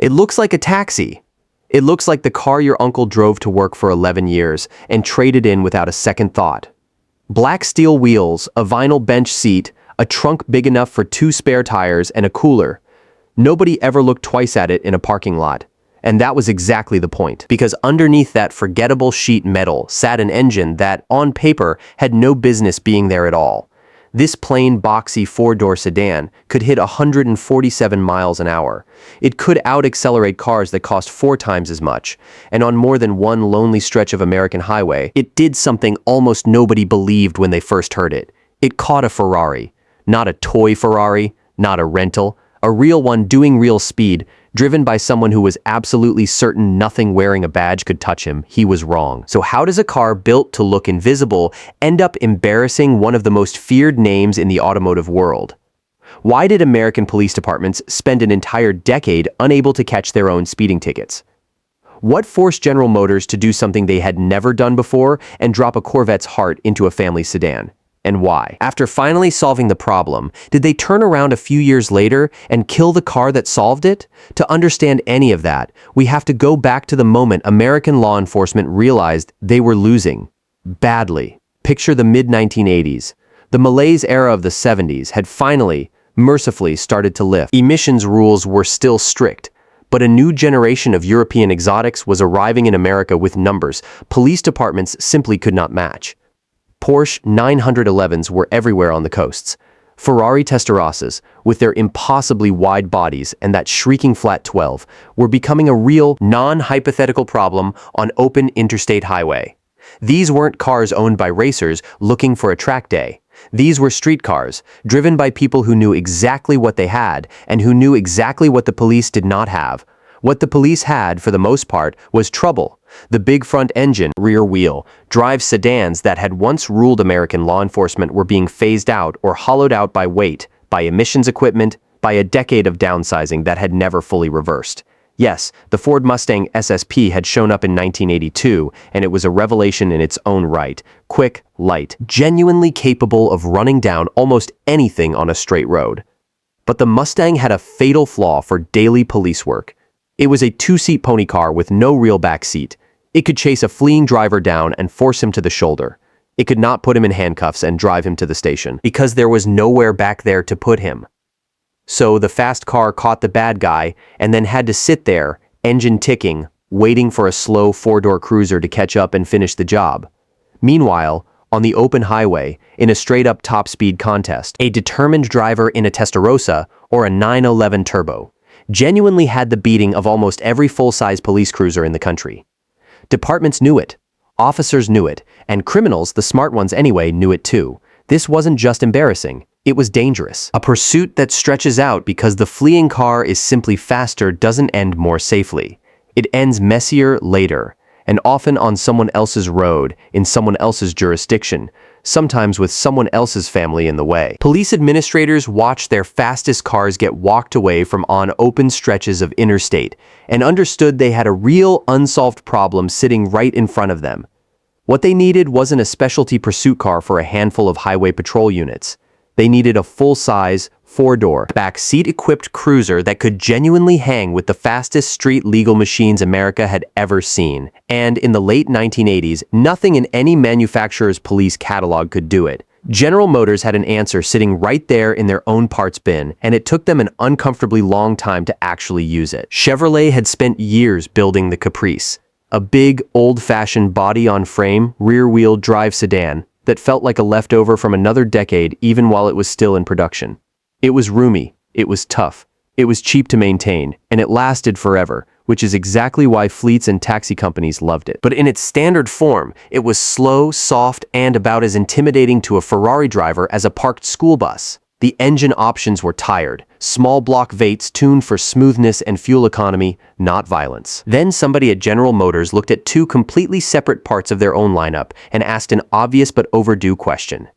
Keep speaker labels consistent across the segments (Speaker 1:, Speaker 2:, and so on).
Speaker 1: It looks like a taxi. It looks like the car your uncle drove to work for 11 years and traded in without a second thought. Black steel wheels, a vinyl bench seat, a trunk big enough for 2 spare tires, and a cooler. Nobody ever looked twice at it in a parking lot. And that was exactly the point, because underneath that forgettable sheet metal sat an engine that, on paper, had no business being there at all. This plain, boxy 4-door sedan could hit 147 miles an hour. It could out-accelerate cars that cost 4 times as much. And on more than one lonely stretch of American highway, it did something almost nobody believed when they first heard it. It caught a Ferrari. Not a toy Ferrari, not a rental, a real one doing real speed, driven by someone who was absolutely certain nothing wearing a badge could touch him. He was wrong. So how does a car built to look invisible end up embarrassing one of the most feared names in the automotive world? Why did American police departments spend an entire decade unable to catch their own speeding tickets? What forced General Motors to do something they had never done before and drop a Corvette's heart into a family sedan? And why? After finally solving the problem, did they turn around a few years later and kill the car that solved it? To understand any of that, we have to go back to the moment American law enforcement realized they were losing. Badly. Picture the mid-1980s. The malaise era of the 70s had finally, mercifully started to lift. Emissions rules were still strict, but a new generation of European exotics was arriving in America with numbers police departments simply could not match. Porsche 911s were everywhere on the coasts. Ferrari Testarossas, with their impossibly wide bodies and that shrieking flat 12, were becoming a real, non-hypothetical problem on open interstate highway. These weren't cars owned by racers looking for a track day. These were street cars, driven by people who knew exactly what they had and who knew exactly what the police did not have. What the police had, for the most part, was trouble. The big front engine, rear wheel, drive sedans that had once ruled American law enforcement were being phased out or hollowed out by weight, by emissions equipment, by a decade of downsizing that had never fully reversed. Yes, the Ford Mustang SSP had shown up in 1982, and it was a revelation in its own right. Quick, light, genuinely capable of running down almost anything on a straight road. But the Mustang had a fatal flaw for daily police work. It was a 2-seat pony car with no real back seat. It could chase a fleeing driver down and force him to the shoulder. It could not put him in handcuffs and drive him to the station, because there was nowhere back there to put him. So the fast car caught the bad guy and then had to sit there, engine ticking, waiting for a slow 4-door cruiser to catch up and finish the job. Meanwhile, on the open highway, in a straight-up top-speed contest, a determined driver in a Testarossa or a 911 Turbo genuinely had the beating of almost every full-size police cruiser in the country. Departments knew it, officers knew it, and criminals, the smart ones anyway, knew it too. This wasn't just embarrassing, it was dangerous. A pursuit that stretches out because the fleeing car is simply faster doesn't end more safely. It ends messier later, and often on someone else's road, in someone else's jurisdiction, sometimes with someone else's family in the way. Police administrators watched their fastest cars get walked away from on open stretches of interstate and understood they had a real unsolved problem sitting right in front of them. What they needed wasn't a specialty pursuit car for a handful of highway patrol units. They needed a full-size, 4-door, back-seat-equipped cruiser that could genuinely hang with the fastest street-legal machines America had ever seen. And in the late 1980s, nothing in any manufacturer's police catalog could do it. General Motors had an answer sitting right there in their own parts bin, and it took them an uncomfortably long time to actually use it. Chevrolet had spent years building the Caprice, a big, old-fashioned body-on-frame, rear-wheel drive sedan that felt like a leftover from another decade even while it was still in production. It was roomy, it was tough, it was cheap to maintain, and it lasted forever, which is exactly why fleets and taxi companies loved it. But in its standard form, it was slow, soft, and about as intimidating to a Ferrari driver as a parked school bus. The engine options were tired, small block V8s tuned for smoothness and fuel economy, not violence. Then somebody at General Motors looked at 2 completely separate parts of their own lineup and asked an obvious but overdue question.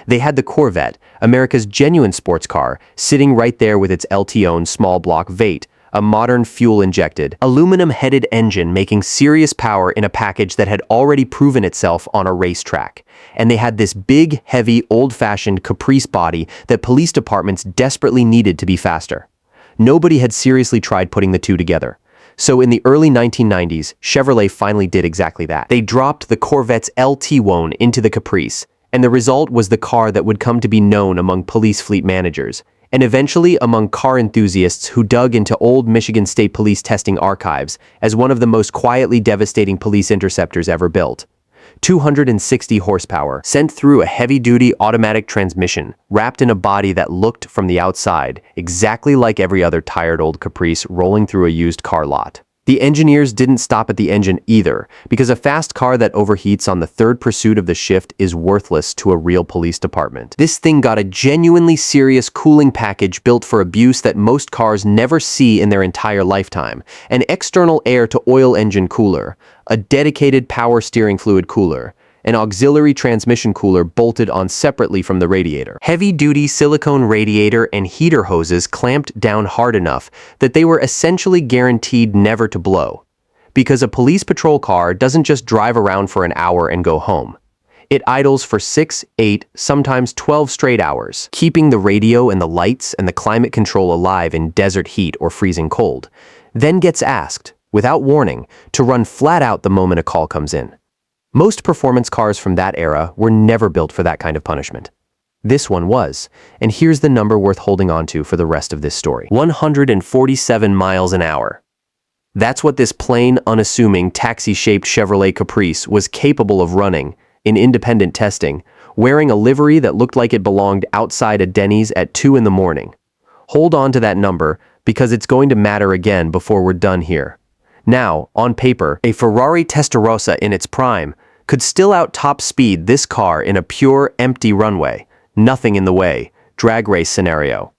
Speaker 1: They had the Corvette, America's genuine sports car, sitting right there with its LT-owned small block V8, a modern fuel-injected, aluminum-headed engine making serious power in a package that had already proven itself on a racetrack. And they had this big, heavy, old-fashioned Caprice body that police departments desperately needed to be faster. Nobody had seriously tried putting the two together. So in the early 1990s, Chevrolet finally did exactly that. They dropped the Corvette's LT1 into the Caprice, and the result was the car that would come to be known among police fleet managers, and eventually among car enthusiasts who dug into old Michigan State Police testing archives as one of the most quietly devastating police interceptors ever built. 260 horsepower, sent through a heavy-duty automatic transmission, wrapped in a body that looked from the outside exactly like every other tired old Caprice rolling through a used car lot. The engineers didn't stop at the engine either, because a fast car that overheats on the third pursuit of the shift is worthless to a real police department. This thing got a genuinely serious cooling package built for abuse that most cars never see in their entire lifetime: an external air-to-oil engine cooler, a dedicated power steering fluid cooler, an auxiliary transmission cooler bolted on separately from the radiator. Heavy-duty silicone radiator and heater hoses clamped down hard enough that they were essentially guaranteed never to blow. Because a police patrol car doesn't just drive around for an hour and go home. It idles for 6, 8, sometimes 12 straight hours, keeping the radio and the lights and the climate control alive in desert heat or freezing cold, then gets asked, without warning, to run flat out the moment a call comes in. Most performance cars from that era were never built for that kind of punishment. This one was, and here's the number worth holding on to for the rest of this story: 147 miles an hour. That's what this plain, unassuming, taxi-shaped Chevrolet Caprice was capable of running in independent testing, wearing a livery that looked like it belonged outside a Denny's at 2 in the morning. Hold on to that number, because it's going to matter again before we're done here. Now, on paper, a Ferrari Testarossa in its prime could still out-top speed this car in a pure, empty runway, nothing in the way, drag race scenario.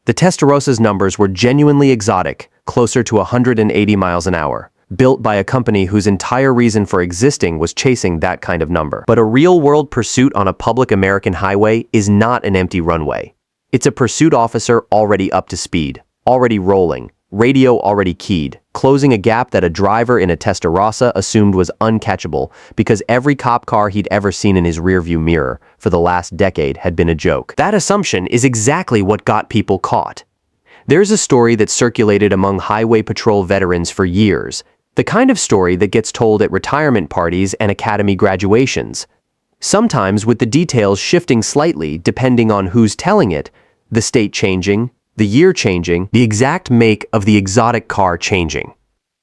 Speaker 1: The Testarosa's numbers were genuinely exotic, closer to 180 miles an hour, built by a company whose entire reason for existing was chasing that kind of number. But a real-world pursuit on a public American highway is not an empty runway. It's a pursuit officer already up to speed, already rolling, radio already keyed, closing a gap that a driver in a Testarossa assumed was uncatchable because every cop car he'd ever seen in his rearview mirror for the last decade had been a joke. That assumption is exactly what got people caught. There's a story that circulated among highway patrol veterans for years, the kind of story that gets told at retirement parties and academy graduations. Sometimes with the details shifting slightly depending on who's telling it, the state changing, the year changing, the exact make of the exotic car changing.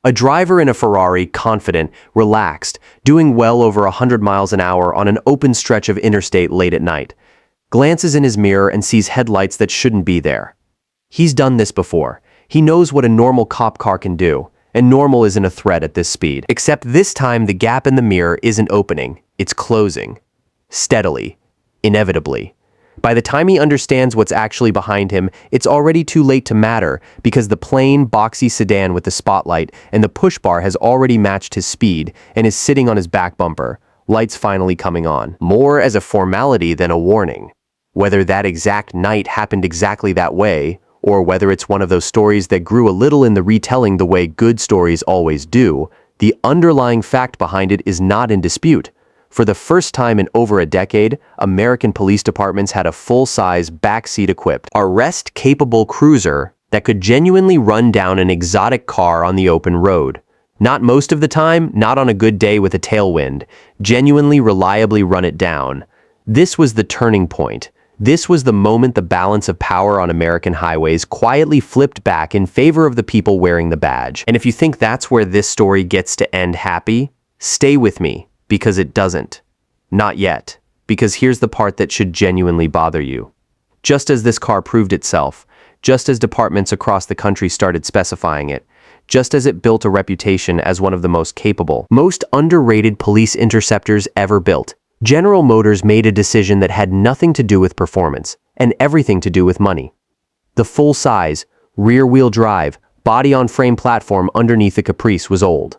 Speaker 1: A driver in a Ferrari, confident, relaxed, doing well over 100 miles an hour on an open stretch of interstate late at night, glances in his mirror and sees headlights that shouldn't be there. He's done this before. He knows what a normal cop car can do, and normal isn't a threat at this speed. Except this time the gap in the mirror isn't opening, it's closing. Steadily. Inevitably. By the time he understands what's actually behind him, it's already too late to matter because the plain, boxy sedan with the spotlight and the push bar has already matched his speed and is sitting on his back bumper, lights finally coming on. More as a formality than a warning. Whether that exact night happened exactly that way, or whether it's one of those stories that grew a little in the retelling the way good stories always do, the underlying fact behind it is not in dispute. For the first time in over a decade, American police departments had a full-size, backseat-equipped, arrest-capable cruiser that could genuinely run down an exotic car on the open road. Not most of the time, not on a good day with a tailwind, genuinely reliably run it down. This was the turning point. This was the moment the balance of power on American highways quietly flipped back in favor of the people wearing the badge. And if you think that's where this story gets to end happy, stay with me. Because it doesn't. Not yet. Because here's the part that should genuinely bother you. Just as this car proved itself, just as departments across the country started specifying it, just as it built a reputation as one of the most capable, most underrated police interceptors ever built, General Motors made a decision that had nothing to do with performance and everything to do with money. The full-size, rear-wheel drive, body-on-frame platform underneath the Caprice was old.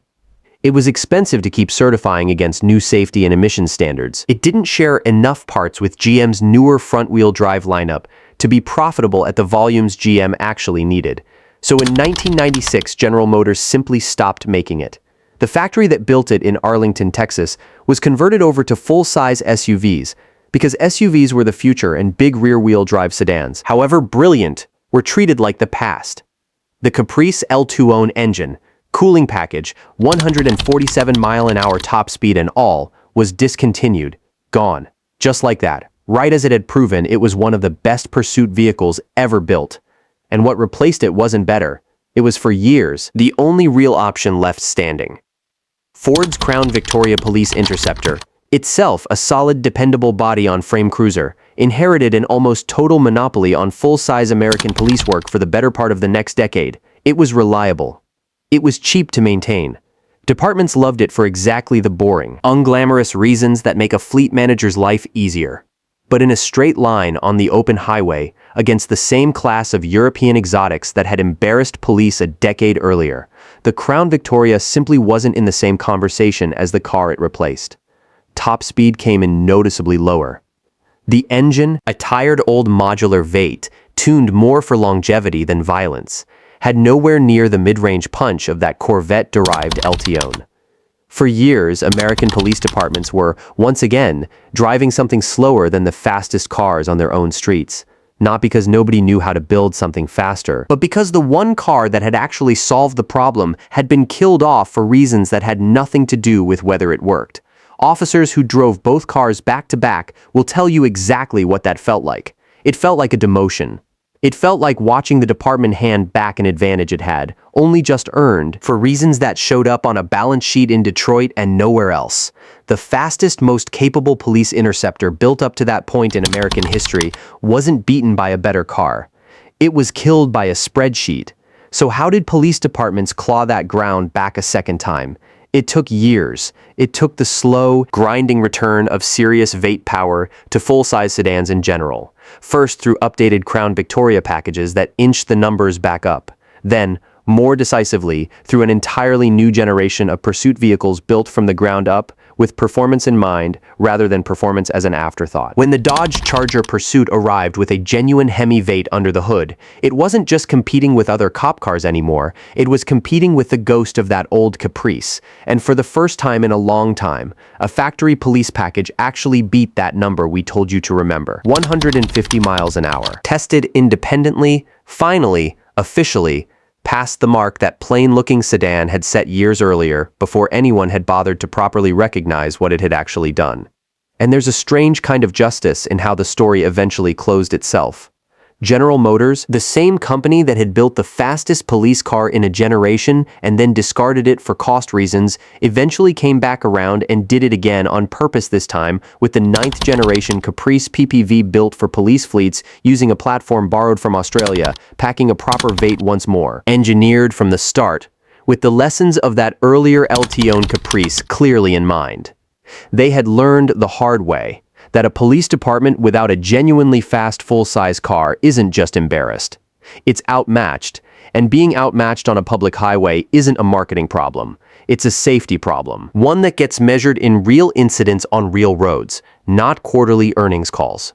Speaker 1: It was expensive to keep certifying against new safety and emissions standards. It didn't share enough parts with GM's newer front-wheel drive lineup to be profitable at the volumes GM actually needed. So in 1996, General Motors simply stopped making it. The factory that built it in Arlington, Texas, was converted over to full-size SUVs because SUVs were the future and big rear-wheel drive sedans, however brilliant, were treated like the past. The Caprice L2 engine, cooling package, 147-mile-an-hour top speed and all, was discontinued, gone. Just like that, right as it had proven it was one of the best pursuit vehicles ever built. And what replaced it wasn't better. It was for years the only real option left standing. Ford's Crown Victoria Police Interceptor, itself a solid, dependable body-on-frame cruiser, inherited an almost total monopoly on full-size American police work for the better part of the next decade. It was reliable. It was cheap to maintain. Departments loved it for exactly the boring, unglamorous reasons that make a fleet manager's life easier. But in a straight line on the open highway, against the same class of European exotics that had embarrassed police a decade earlier, the Crown Victoria simply wasn't in the same conversation as the car it replaced. Top speed came in noticeably lower. The engine, a tired old modular V8, tuned more for longevity than violence, had nowhere near the mid-range punch of that Corvette-derived LTO. For years, American police departments were, once again, driving something slower than the fastest cars on their own streets. Not because nobody knew how to build something faster, but because the one car that had actually solved the problem had been killed off for reasons that had nothing to do with whether it worked. Officers who drove both cars back to back will tell you exactly what that felt like. It felt like a demotion. It felt like watching the department hand back an advantage it had, only just earned, for reasons that showed up on a balance sheet in Detroit and nowhere else. The fastest, most capable police interceptor built up to that point in American history wasn't beaten by a better car. It was killed by a spreadsheet. So how did police departments claw that ground back a second time? It took years. It took the slow, grinding return of serious V8 power to full-size sedans in general. First through updated Crown Victoria packages that inched the numbers back up. Then, more decisively, through an entirely new generation of pursuit vehicles built from the ground up, with performance in mind rather than performance as an afterthought. When the Dodge Charger Pursuit arrived with a genuine Hemi V8 under the hood, it wasn't just competing with other cop cars anymore, it was competing with the ghost of that old Caprice. And for the first time in a long time, a factory police package actually beat that number we told you to remember. 150 miles an hour. Tested independently, finally, officially, past the mark that plain-looking sedan had set years earlier before anyone had bothered to properly recognize what it had actually done. And there's a strange kind of justice in how the story eventually closed itself. General Motors, the same company that had built the fastest police car in a generation and then discarded it for cost reasons, eventually came back around and did it again on purpose this time with the 9th generation Caprice PPV built for police fleets using a platform borrowed from Australia, packing a proper V8 once more. Engineered from the start, with the lessons of that earlier LTO Caprice clearly in mind. They had learned the hard way that a police department without a genuinely fast full-size car isn't just embarrassed. It's outmatched, and being outmatched on a public highway isn't a marketing problem. It's a safety problem, one that gets measured in real incidents on real roads, not quarterly earnings calls.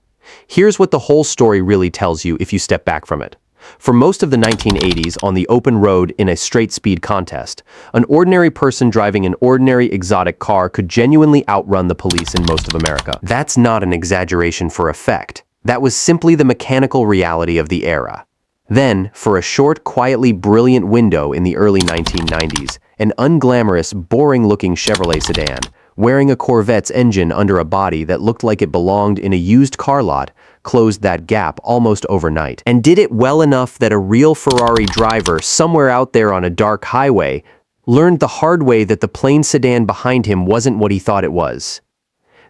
Speaker 1: Here's what the whole story really tells you if you step back from it. For most of the 1980s, on the open road in a straight-speed contest, an ordinary person driving an ordinary exotic car could genuinely outrun the police in most of America. That's not an exaggeration for effect. That was simply the mechanical reality of the era. Then, for a short, quietly brilliant window in the early 1990s, an unglamorous, boring-looking Chevrolet sedan, wearing a Corvette's engine under a body that looked like it belonged in a used car lot, closed that gap almost overnight, and did it well enough that a real Ferrari driver somewhere out there on a dark highway learned the hard way that the plain sedan behind him wasn't what he thought it was.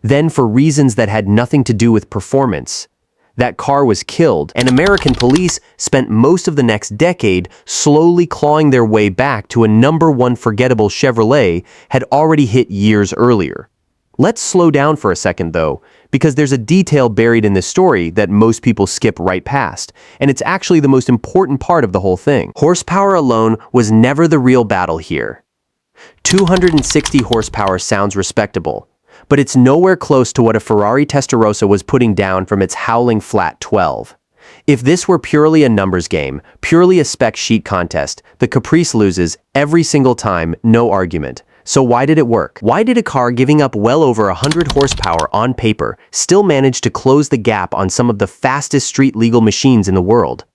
Speaker 1: Then, for reasons that had nothing to do with performance, that car was killed, and American police spent most of the next decade slowly clawing their way back to a #1 forgettable Chevrolet had already hit years earlier. Let's slow down for a second, though, because there's a detail buried in this story that most people skip right past, and it's actually the most important part of the whole thing. Horsepower alone was never the real battle here. 260 horsepower sounds respectable, but it's nowhere close to what a Ferrari Testarossa was putting down from its howling flat 12. If this were purely a numbers game, purely a spec sheet contest, the Caprice loses every single time, no argument. So why did it work? Why did a car giving up well over 100 horsepower on paper still manage to close the gap on some of the fastest street-legal machines in the world?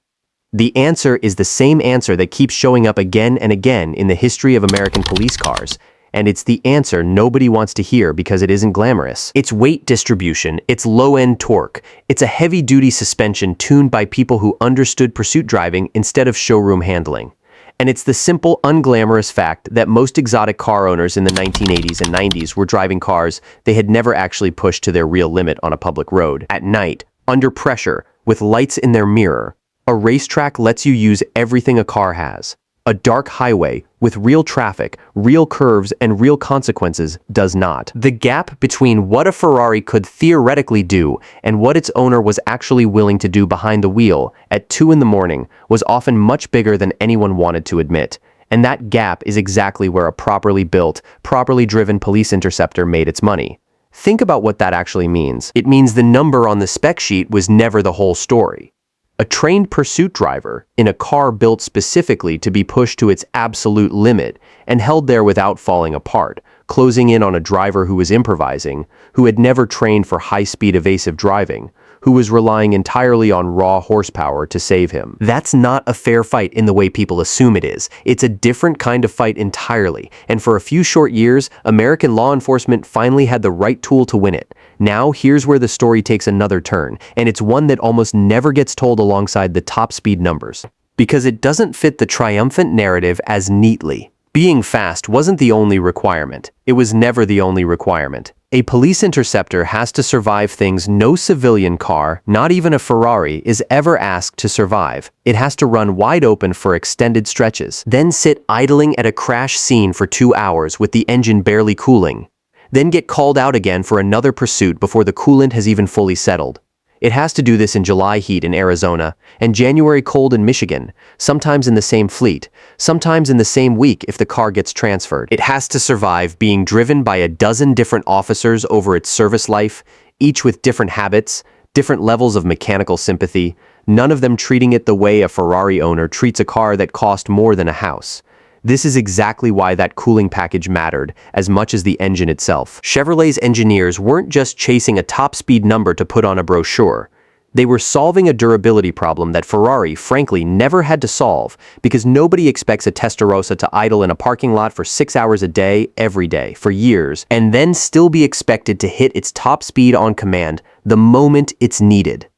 Speaker 1: The answer is the same answer that keeps showing up again and again in the history of American police cars. And it's the answer nobody wants to hear because it isn't glamorous. It's weight distribution, it's low-end torque, it's a heavy-duty suspension tuned by people who understood pursuit driving instead of showroom handling. And it's the simple, unglamorous fact that most exotic car owners in the 1980s and 90s were driving cars they had never actually pushed to their real limit on a public road. At night, under pressure, with lights in their mirror, a racetrack lets you use everything a car has. A dark highway with real traffic, real curves, and real consequences does not. The gap between what a Ferrari could theoretically do and what its owner was actually willing to do behind the wheel at 2 in the morning was often much bigger than anyone wanted to admit. And that gap is exactly where a properly built, properly driven police interceptor made its money. Think about what that actually means. It means the number on the spec sheet was never the whole story. A trained pursuit driver in a car built specifically to be pushed to its absolute limit and held there without falling apart, closing in on a driver who was improvising, who had never trained for high-speed evasive driving, who was relying entirely on raw horsepower to save him. That's not a fair fight in the way people assume it is. It's a different kind of fight entirely, and for a few short years, American law enforcement finally had the right tool to win it. Now, here's where the story takes another turn, and it's one that almost never gets told alongside the top speed numbers, because it doesn't fit the triumphant narrative as neatly. Being fast wasn't the only requirement. It was never the only requirement. A police interceptor has to survive things no civilian car, not even a Ferrari, is ever asked to survive. It has to run wide open for extended stretches, then sit idling at a crash scene for 2 hours with the engine barely cooling, then get called out again for another pursuit before the coolant has even fully settled. It has to do this in July heat in Arizona and January cold in Michigan, sometimes in the same fleet, sometimes in the same week if the car gets transferred. It has to survive being driven by a dozen different officers over its service life, each with different habits, different levels of mechanical sympathy, none of them treating it the way a Ferrari owner treats a car that cost more than a house. This is exactly why that cooling package mattered as much as the engine itself. Chevrolet's engineers weren't just chasing a top speed number to put on a brochure. They were solving a durability problem that Ferrari, frankly, never had to solve because nobody expects a Testarossa to idle in a parking lot for 6 hours a day, every day, for years, and then still be expected to hit its top speed on command the moment it's needed.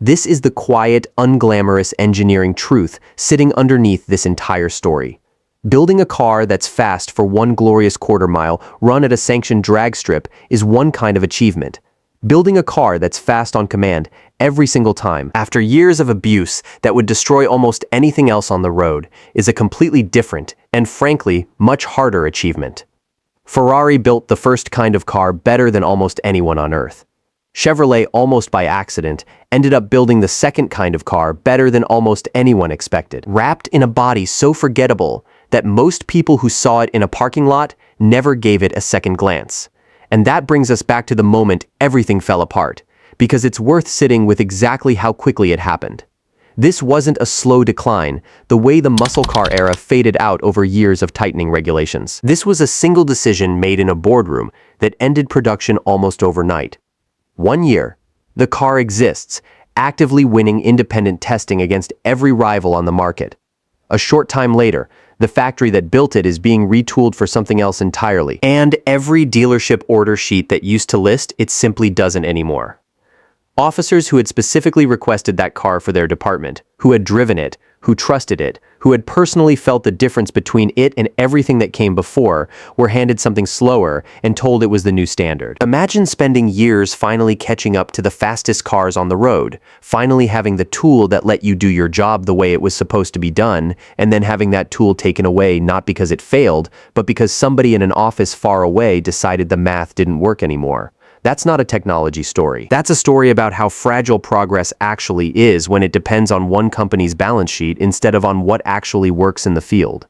Speaker 1: This is the quiet, unglamorous engineering truth sitting underneath this entire story. Building a car that's fast for one glorious quarter mile run at a sanctioned drag strip is one kind of achievement. Building a car that's fast on command every single time, after years of abuse that would destroy almost anything else on the road, is a completely different and, frankly, much harder achievement. Ferrari built the first kind of car better than almost anyone on Earth. Chevrolet, almost by accident, ended up building the second kind of car better than almost anyone expected, wrapped in a body so forgettable that most people who saw it in a parking lot never gave it a second glance. And that brings us back to the moment everything fell apart, because it's worth sitting with exactly how quickly it happened. This wasn't a slow decline, the way the muscle car era faded out over years of tightening regulations. This was a single decision made in a boardroom that ended production almost overnight. 1 year, the car exists, actively winning independent testing against every rival on the market. A short time later, the factory that built it is being retooled for something else entirely. And every dealership order sheet that used to list it simply doesn't anymore. Officers who had specifically requested that car for their department, who had driven it, who trusted it, who had personally felt the difference between it and everything that came before, were handed something slower and told it was the new standard. Imagine spending years finally catching up to the fastest cars on the road, finally having the tool that let you do your job the way it was supposed to be done, and then having that tool taken away not because it failed, but because somebody in an office far away decided the math didn't work anymore. That's not a technology story. That's a story about how fragile progress actually is when it depends on one company's balance sheet instead of on what actually works in the field.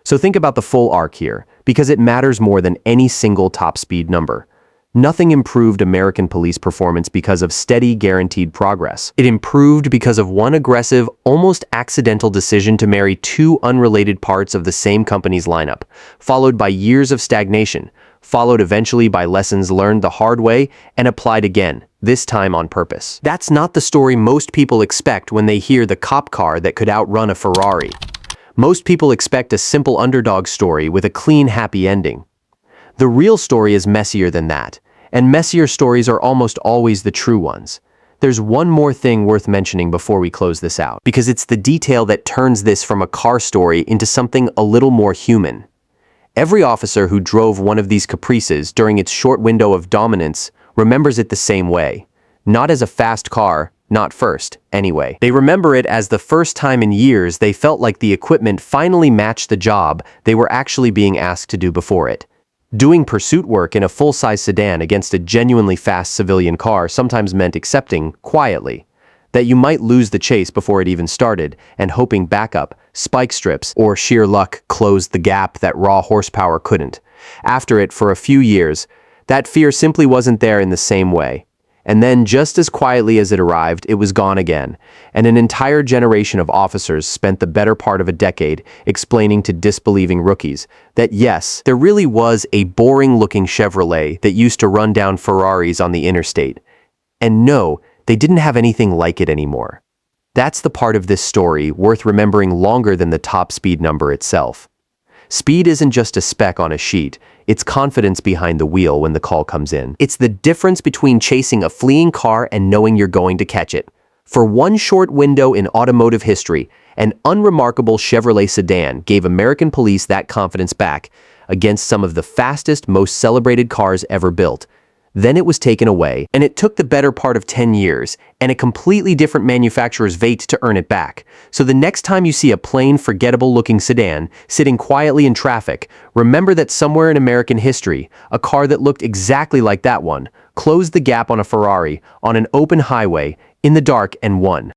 Speaker 1: So think about the full arc here, because it matters more than any single top speed number. Nothing improved American police performance because of steady, guaranteed progress. It improved because of one aggressive, almost accidental decision to marry two unrelated parts of the same company's lineup, followed by years of stagnation, followed eventually by lessons learned the hard way and applied again, this time on purpose. That's not the story most people expect when they hear the cop car that could outrun a Ferrari. Most people expect a simple underdog story with a clean, happy ending. The real story is messier than that, and messier stories are almost always the true ones. There's one more thing worth mentioning before we close this out, because it's the detail that turns this from a car story into something a little more human. Every officer who drove one of these Caprices during its short window of dominance remembers it the same way. Not as a fast car, not first, anyway. They remember it as the first time in years they felt like the equipment finally matched the job they were actually being asked to do before it. Doing pursuit work in a full-size sedan against a genuinely fast civilian car sometimes meant accepting, quietly, that you might lose the chase before it even started, and hoping backup, spike strips, or sheer luck closed the gap that raw horsepower couldn't. After it, for a few years, that fear simply wasn't there in the same way. And then, just as quietly as it arrived, it was gone again, and an entire generation of officers spent the better part of a decade explaining to disbelieving rookies that yes, there really was a boring-looking Chevrolet that used to run down Ferraris on the interstate. And no, they didn't have anything like it anymore. That's the part of this story worth remembering longer than the top speed number itself. Speed isn't just a speck on a sheet, it's confidence behind the wheel when the call comes in. It's the difference between chasing a fleeing car and knowing you're going to catch it. For one short window in automotive history, an unremarkable Chevrolet sedan gave American police that confidence back against some of the fastest, most celebrated cars ever built. Then it was taken away, and it took the better part of 10 years and a completely different manufacturer's fate to earn it back. So the next time you see a plain, forgettable-looking sedan sitting quietly in traffic, remember that somewhere in American history, a car that looked exactly like that one closed the gap on a Ferrari on an open highway in the dark and won.